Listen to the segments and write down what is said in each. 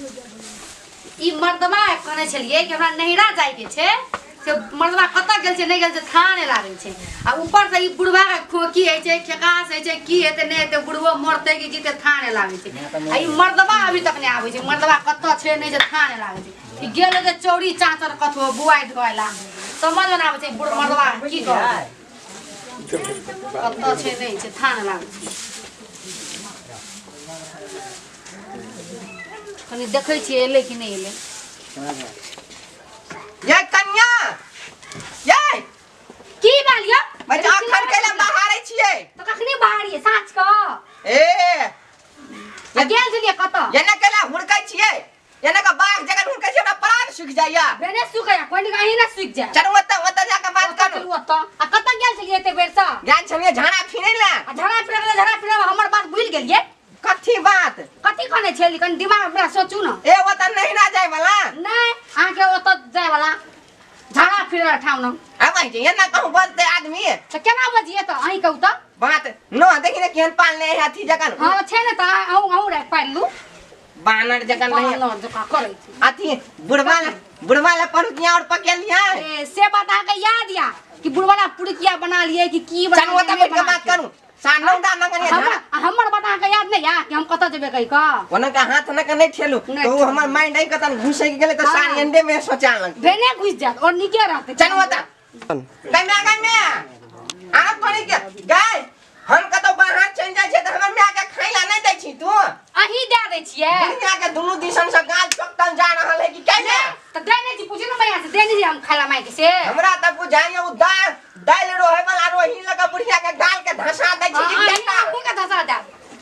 ई मर्दवा कहने छलिए कि हमरा नहिरा जाय के छे से मर्दवा कत गेल छे नहीं गेल छे था नहीं लागे छे आ ऊपर से ई बुढ़वा के खोकी है छे खेकास है छे की हेते नहीं हेते बुढ़वा मरते कि जीते था नहीं लागे छे आ ई मर्दवा अभी तक नहीं आवे छे मर्दवा कत छे नहीं जे था नहीं लागे छे ई गेल जे चौड़ी चाचर कथो बुआई धोइला समझ में ना आवे छे बुढ़ मर्दवा की कर कत छे नहीं छे था नहीं लागे छे कनी देखै छी एले कि नहीं एले ये कन्या ये की बालिया बच्चा अखन केला बाहर छिए तो कखनी बाहर ये साँझ क ए ये गेल छलिए कत ये न केला हुड़कै छिए ये न का बाग जगह हुड़कै छिए ना प्राण सुख जाइया बेने सुखया कोनी कहीं ना सुख जा चल ओत जाके बात करू ओत आ कत गेल छलिए एते बेर स ज्ञान छलिए झाड़ा फिरै ला झड़ा फिरे हमर बात भूल गेलिए कथी बात कथी कने छली कन दिमाग में सोचू न ए ओत नहीं ना जाय वाला नहीं आके ओत जाय वाला झड़ा फिरे ठाउन अब जे ये ना कहू बोलते आदमी तो केना बजिए तो अही कहू तो बात न देखि ने केहन पालने हाथी जगन हां छे न त आऊ रे पालू बानर जगन नहीं बानर जका करै छी अथी बुढ़वाला परुकिया और पकेलिया ए से बात आके याद या कि बुढ़वाला पुड़किया बना लिए कि की बना चल ओत बैठ के बात करू सानौदा नगनिया हमर बता के याद नहीं या कि हम कत जेबे कहि का ओने का हाथ न के नहीं ठेलू तो हमर माइंड आई कतन घुसे गेले त सार एंडे में सोचा लग भेने घुस जात और निके रहते चल ओता गन्ना आ पड़ी के गाय हम कतो बाहर चल जाय छै त हमर माय के खाइला नहीं दै छी तू अही दे दै छिए दुनिया के दुनु दिसन से गाल चक्तन जा रहल है कि कैले त देने छी पूछे न मैया से देने छी हम खाला माई के से हमरा त बुझाइए उ दाल रोहे वाला रोही लगा बुढ़िया के गाल के धसा दै छी कि केना के का धसा दा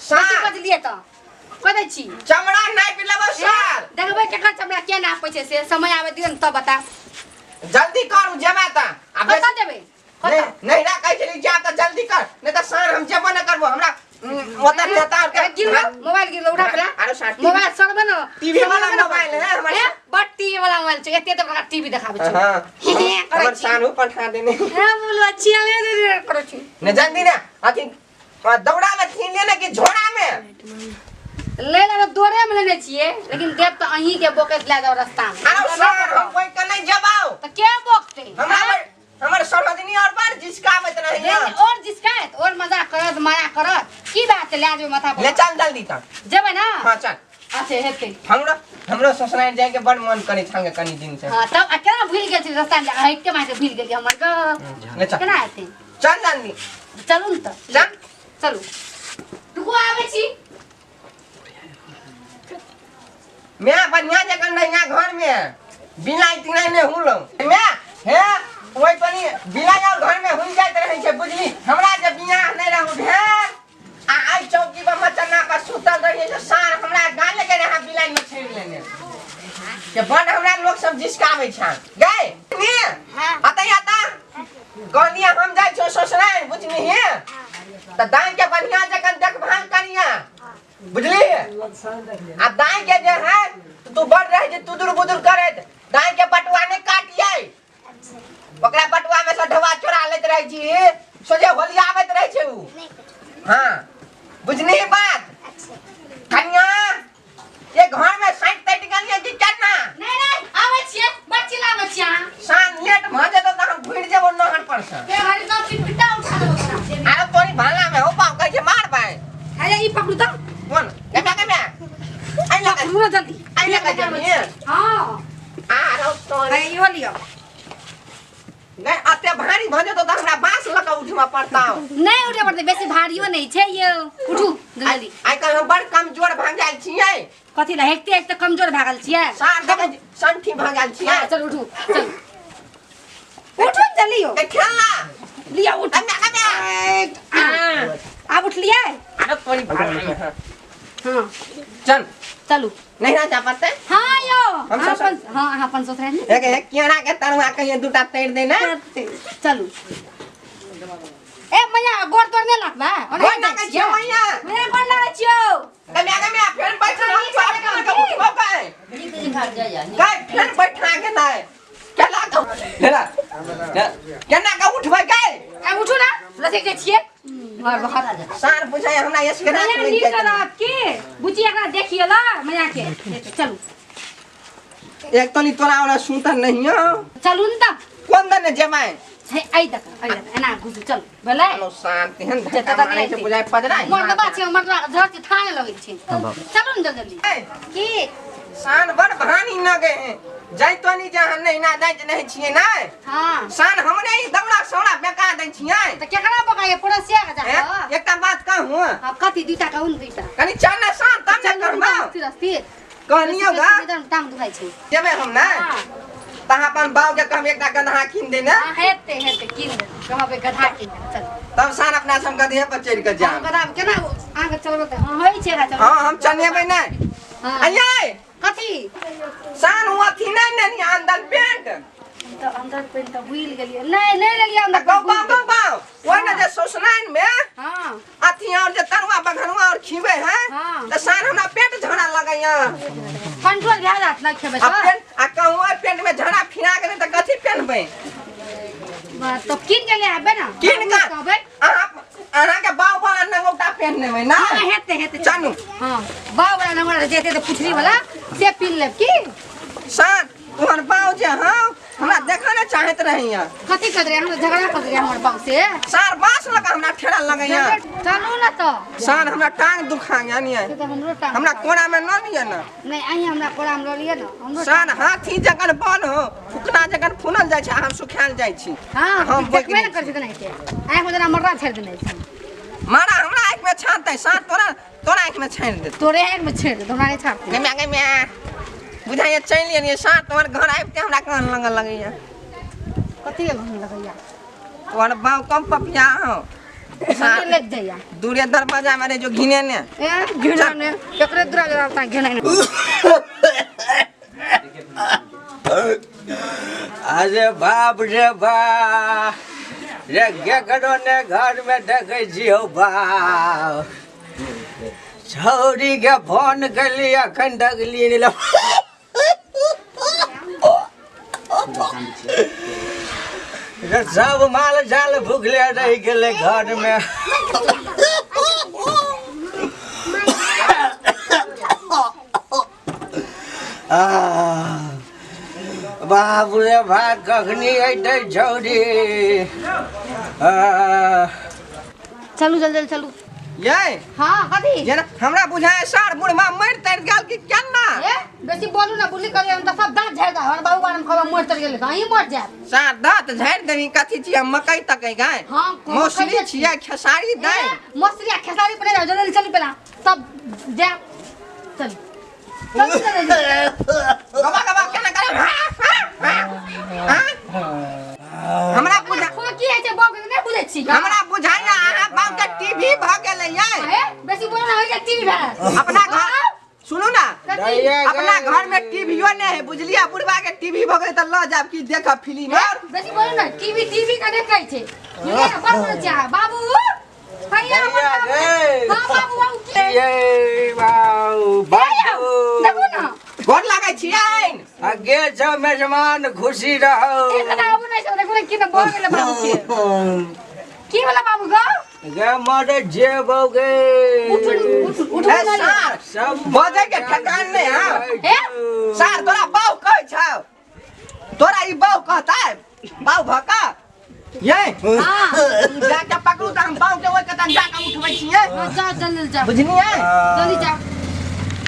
साथ बज लिए त कदै छी चमड़ा नहीं पिलबो साल देखबै केकर चमड़ा के ना पछे से समय आवे दियन त बता जल्दी करू जेबा त अब कत जेबे नहीं ना कह चली जा त जल्दी कर नहीं त सार हम जेबो न करबो हमरा ओता नेता के गिर मोबाइल गिर उठा पला अरे सार मोबाइल सरबे न टीवी वाला मोबाइल है हमारे बट टीवी वाला मोबाइल छ एते त टीवी देखाबे छ हां करे हमर सानू पठा देने हां बोलो छियाले दे करे छी न जल्दी ना अथी दौड़ा में थी लेने की झोड़ा में ले ले दोरे में लेने छिए लेकिन देव त अही के बोके ले जाओ रास्ता में अरे सार हम कोई के नहीं जबाओ त के बोकते हमर सरहदनी और बार जिसकावत नहीं और जिसकात और मजाक करत माया करत की बात ले आजो माथा पर ले चल जल्दी त जेबे ना हां चल अच्छे हेते हमरो ससुराल जाए के बड़ मन करे छंगे कनी दिन से हां तब केना भूल गेल छी रास्ता में हट के माथे भूल गेल हमर का ले चल केना आते चल जल्दी चलू न त चल चलू रुको आवे छी मैं बढ़िया जगह नहीं घर में बिलाई तिलाई में हुलो मैं हे ओई पनी बिलाई और घर में हुई जात रहे छे बुझली हमरा जे बियाह नहीं रहू ढेर आई चौकी पर मचना पर सुतल रही जे सार हमरा गाल के रहा बिलाई में छेड़ लेने के बड़ हमरा लोग सब जिसकावे छ गए नी आता कहलिया हम जाय छो ससुराल बुझनी हे त दाई के बढ़िया जगह देखभाल करिया बुझली आ दाई के जे है तू बढ़ रहे जे तुदुर बुदुर करे दाई के पटवा नहीं काटिए ओकरा पटवा में से ढवा चोरा लेत रहे छी सोजे होलियावत रहे छै उ हां बुझनी बात कन्या ये घर में साइड तट गलिए कि करना नहीं आवे छिए बच्चिला बच्चा शान लेट भ जेतो त हम भुड़ जेबो नहर पर से के हरि का पिटा उठा दो अरे तोरी भाला में हो पाऊ कह के मार पाए अरे ई पकड़ू त कौन केना केना आई लगा पूरा जल्दी आई लगा जल्दी हां आ रो तो यो लियो नहीं अते भारी भ जेतो त हमरा बांस लगा उठमा पड़ता नहीं उठे पड़ते बेसी भारियो नहीं छे ये उठू जल्दी आई कल हम बड़ कमजोर भ गेल छियै कथि ला हेकते एक त कमजोर भ गेल छियै सार देख संठी भ गेल छियै चल उठू चल उठू जल्दी हो ए खेलना लिया उठ अब उठ लिया अरे तोरी भाला में हां चल चलू नहीं ना जा पाते हां यो हम अपन हां अपन सोचरे ने एक केरा के तरुआ कहिए दुटा तैर देना चलू ए मैया गोर तोड़ ने लगबा गोर ना के छियो मैया मैं गोर ना छियो गम्या फिर बैठो ना चार के उठो गए ई दिन भाग जा यार गए फिर बैठा के ना केला लेला केना का उठबै गए ए उठू ना लसे के छिए घर बाहर सार बुझाए हमरा ऐसे रात नया में नीक जाए करब की बुची एकरा देखिए ला मैया के चलू एक तो नहीं तोरा वाला सुनता नहीं हो चलू न त कौन दने जमाए है आई तक एना घुसू चल भेलै लो शांति हन जतऽ तक मारे से बुझाए पजरा मर्दबा छै मर्दबा धर के थाने लगै छै चलू न जल्दी की शान बड़ बहानी न गए जाई तो नहीं जहां नहीं ना जाई नहीं छिए ना हां शान हमने ही दौड़ा सोड़ा बेका दै छिए त केकरा पकाए पड़ोसिया के जा एकटा बात कहूं अब कथि दुटा कहूं दुटा कनी चलना शान तब न करबा स्थिर कहनियोगा टांग दुखाई छै जेबे हम ना तहां अपन बाव के कम एकटा गधा किन दे ना हेते किन दे कहबे गधा किन चल तब शान अपना सम गधे पर चढ़ के जा गधा केना आगे चलबे त होई छै चल हां हम चलेबै ना हां आइए कथि शान हुआ थी नहीं अंदर पेंट तो अंदर पेन तो भूल गेलिए नहीं लेलिए अंदर गौ ओइ ना जे सोसनाइन में हां अथी और जे तरुआ बघनुआ और खीबे है हाँ। तो शान हमरा पेट झड़ा लगैया कंट्रोल भए जात ना खेबे आ पेन आ कहूं पेट में झड़ा फिरा गेलै त कथि पेनबै तो किन के ले आबे ना किन का कहबे अहाँ के बाव वाला नंगौटा पेन लेबै ना हां हेते चलू हां बाव वाला नंबर जेते तो पुछली वाला से पिन लेब की शान तोहर बाव जे हां हमरा देखा ना चाहत रहिया कथि कर रे हम झगड़ा कर रे हमर बाव से सार बास लगा हमरा ठेड़ा लगैया चलू ना तो शान हमरा टांग दुखा यानी तो हमरो टांग हमरा कोना में न लिया ना नहीं आई हमरा कोड़ा में ल लिए ना हमरो शान हाथी जगन बन हो फुकना जगन फुनल जाय छै हम सुखाल जाय छी हां हम हम देखबे ना कर छै नहीं के आई हो जना मर्रा छेड़ देने छै मारा हमरा आंख में छानतै शान तोरा आंख में छान दे तोरे आंख में छेड़ दे हमरा नहीं छाड़ गमे बुझाइए चल लिया शान तोहर घर आबिते हमरा कान लगल लगैया कथि के घन लगैया तोहर बाव कम पपिया हो सारे लग जाइया दूरे दरवाजा में रे जो घिने ने ए घिना ने एकरे दूरा जरा घिना ने अरे बाप रे बा रे केकरो ने घर में देखे छियो बा छौरी के फोन कली अखन तक लिए लो रे सब माल जाल भूखले रह गेले घर में बाप रे बा कखनी अइतै छौरी चलू जल्दी चलू ये हां कथि जेना हमरा बुझाए सार बुढ़मा मर तर गेल कि केना ए बेसी बोलू ना बुली करिए त सब दांत झड़ जा और बाबू बारम खबा मोर तर गेले कहीं मर जाए सार दांत झाड़ देनी कथि छियै मकई तकै गाय हां मौसरी छियै खेसारी दै मौसरी खेसारी पर जाओ जल्दी चली पहला सब जा चल गबा केना करे हमरा बुझा की है छै बाबू के नहीं बुझै छी हमरा बुझाइया अहाँ बाप के टीवी भ गेलै ये बेसी बोलू ना होई जा टीवी भे अपना घर सुनू ना अपना घर में टीवीओ नहीं है बुझलिया बुढ़वा के टीवी भ गेलै त ल जाब की देखब फिल्म बेसी बोलू ना टीवी का देख कहै छै ये बाबू चाह बाबू भैया हां बाबू बाबू ये बाबू देखो ना गोर लागै छियै आगे छ मेहमान खुशी रहो एकटा आबू नै छ देखो कि न भ गेले बाबू के की वाला बाबू गो गे मरे जे बौगे उठ सार सब बजे के ठकान नहीं हां हे सार तोरा बाऊ कहै छौ तोरा ई बाऊ कहता बाऊ भका ये हां जाके पकड़ू त हम बाऊ के ओइ कतन जाके उठबै छियै जा जल्दी जा बुझनियै जल्दी जा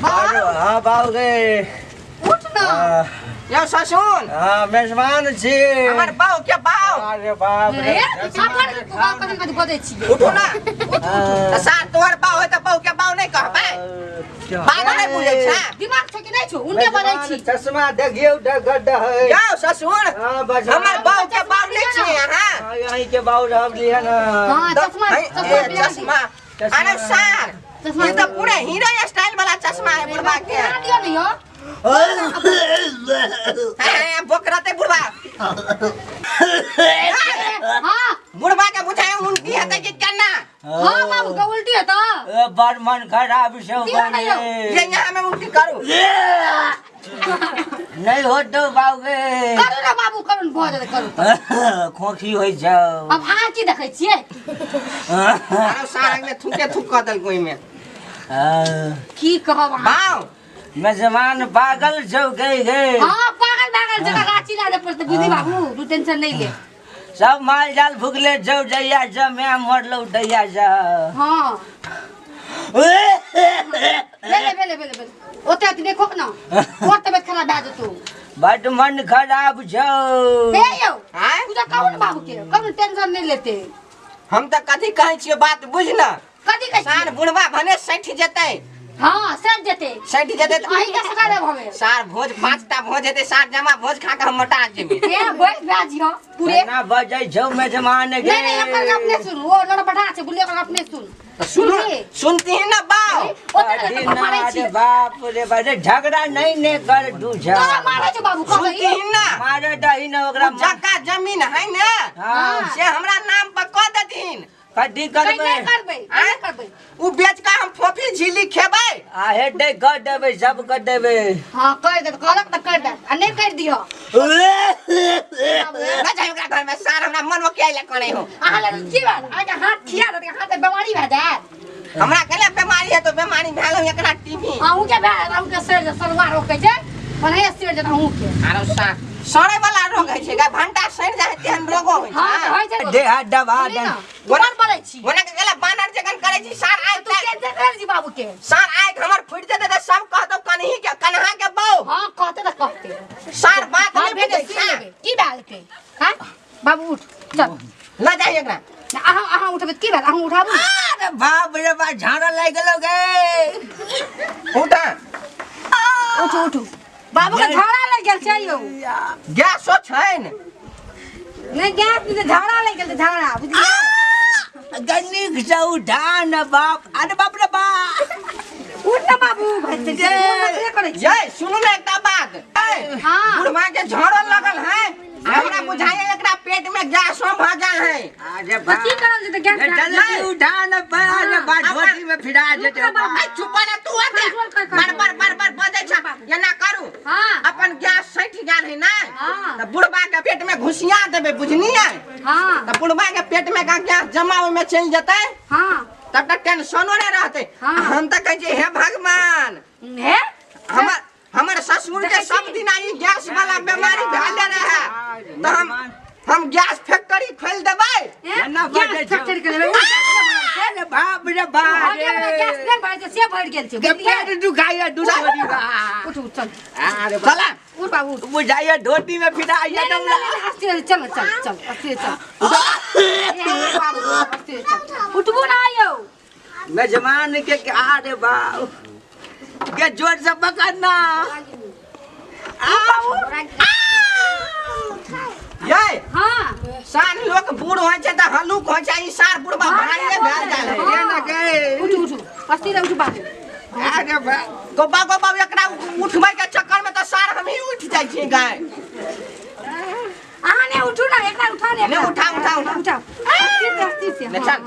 अरे हाँ बाबूगे उठ ना यो ससुन हाँ मेहमान छी हमर बाऊ के बाऊ अरे बाप रे अपन बाप कथन कथि बजै छी उठू ना त सार तोहर बाऊ है त बाऊ के बाऊ नहीं कहबै बाऊ नहीं बुझै छै दिमाग छै कि नहीं छौ उनके बजै छी चश्मा देखियो गड्ढा है यो ससुन हाँ बस हमर बाऊ के बाऊ नहीं छी अहाँ यहीं के बाबू रहब लिया ना हां चश्मा अरे सार ये तो पूरे हीरो स्टाइल वाला चश्मा है बुढ़वा के दियो नहीं हो बोकराते बुढ़वा हां बुढ़वा के बुझाए उल्टी है कि केना हां बाबू का उल्टी है तो बड़ मन खराब से दियो नहीं हो ये यहाँ में उल्टी करू नहीं हो तो बाबू करू ना बाबू करू भऽ जेतै करू खोखी हो जाओ अब अहाँ की देखै छियै अरे सारंग ने थूके थूक कह दल कोई में की कहब अहाँ बाऊ मेजमान पागल छौ गई गई हाँ पागल जगह रांची ला दे पड़ते बुद्धि बाबू तू टेंशन नहीं ले सब माल जाल भुगले जाओ जइया जा मैं मरलो दैया जा हाँ बेले ओते देखो ना और तबियत खराब भए जेतौ बड मन खराब छौ हे यौ हैं पूजा कहू ना बाबू के कौन टेंशन नहीं लेते हम तो कथी कहै छियै बात बुझ न कथी कहै सार बुढ़वा भने सैठ जेतै हाँ सज जेते सैठ जेतै अहीं के सका देब हमें सार भोज 5टा भोज हेतै सार जमा भोज खा के हम मोटा जेबै ए भोज भाजी हो पूरे ना बजै छौ मेजमान गे नहीं अपन अपने सुन वो लड़ बढ़ा छै बुलिया कर अपने सुन सुनो सुनती है ना बाऊ ओते तो मारै छी अरे बाप रे बाप झगड़ा नहीं ने कर दू जा तोरा मारै छै बाबू कहै सुनती है ना मारे दही न ओकरा जगह जमीन है ना हाँ से हमरा नाम पर कह देथिन कथी नहीं करबै करबै उ बेच के हम फोफी झिली खेबै आहे दे कर देबै सब कर देबै हां कर दे कहलक त कर दे आ नहीं कर दियो ना जाय ओकरा घर में सार हमरा मन में किया करै हो अहाँ ले की बात आगे हाथ खिया दे हाथ बीमारी भए जाए हमरा कहले बीमारी है तो बीमारी भेलो एकरा टीवी आहू के के सिर सलवार रोकै छै ओने सिर जे आहू के आरो सा सड़े वाला रोग है छै गा घंटा सड़ जाय ते हम रोग होय हां छै होय छै दे हाथ दबा दे कोन बोलै छी ओना के कहले बानर जगन करै छी सार आइ तू टेंशन कर जी बाबू के सार आइ हमर फुट जेते त सब कहतो कन्ही के कन्हा के बौ हां कहते त कहते सार बात हां नहीं भेजे बुझै सी छै लेबे की बात के हां बाबू उठ चल ल जाय एकरा अहाँ उठबे की बात अहाँ उठाबू अरे बाप रे बा झाड़ा लाग गेलो गे उठा उठू बाबू के झाड़ा लग गेल छै यौ गैस छै ने नहीं गैस में झाड़ा लग गेल झाड़ा बुझलिए गन्नी से उठा न बाप अरे बाप रे बा उठ ना बाबू भाई से करे छी ये सुनू ना एकटा बात हाँ। बुढ़वा के झोड़ो लगल है हमरा बुझाय एकरा पेट में गैस भ जाय है अरे तो की करल जे गैस जल्दी उठा न बा अरे बा ढोटी में फिरा जेते ए चुप ना तू आते बार बजै छ ये ना करू हां अपन गैस सैठ गेल है ना हां त बुढ़वा के पेट में घुसिया देबे बुझनिए हां त बुढ़वा के पेट में का गैस जमा ओय में चल जतै हां तब तक टेंशन नहीं रहते हाँ। हम तो कहे हे भगवान है हमर ससुर के सब दिन आई गैस वाला बीमारी भेले रहे तो हम गैस फैक्ट्री खोल देबै ना बजे गैस फैक्ट्री के लेबै अरे बाप रे बा गैस नहीं बढ़ से बढ़ गेल छै पेट दुखाया दूध छोड़ी बा उठ चल अरे चला उठ बाबू उठ बुझाइए ढोटी में फिरा चल चल बाबू उठबो ना आयो मेजमान के क्या रे बाप के जोर से पकड़ना ये हां सार लोग बूढ़ होय छै त हलुक होय छै ई सार बुढ़वा भारी भेल जाय है ये ना के उठ अस्ती रे उठ बाबू अरे बा गोबा एकरा उठबै के चक्कर में त सार हम ही उठ जाय छी गाय अहाँ ने उठू ना एकरा उठा ले ने उठा उठा अस्ती से ले चल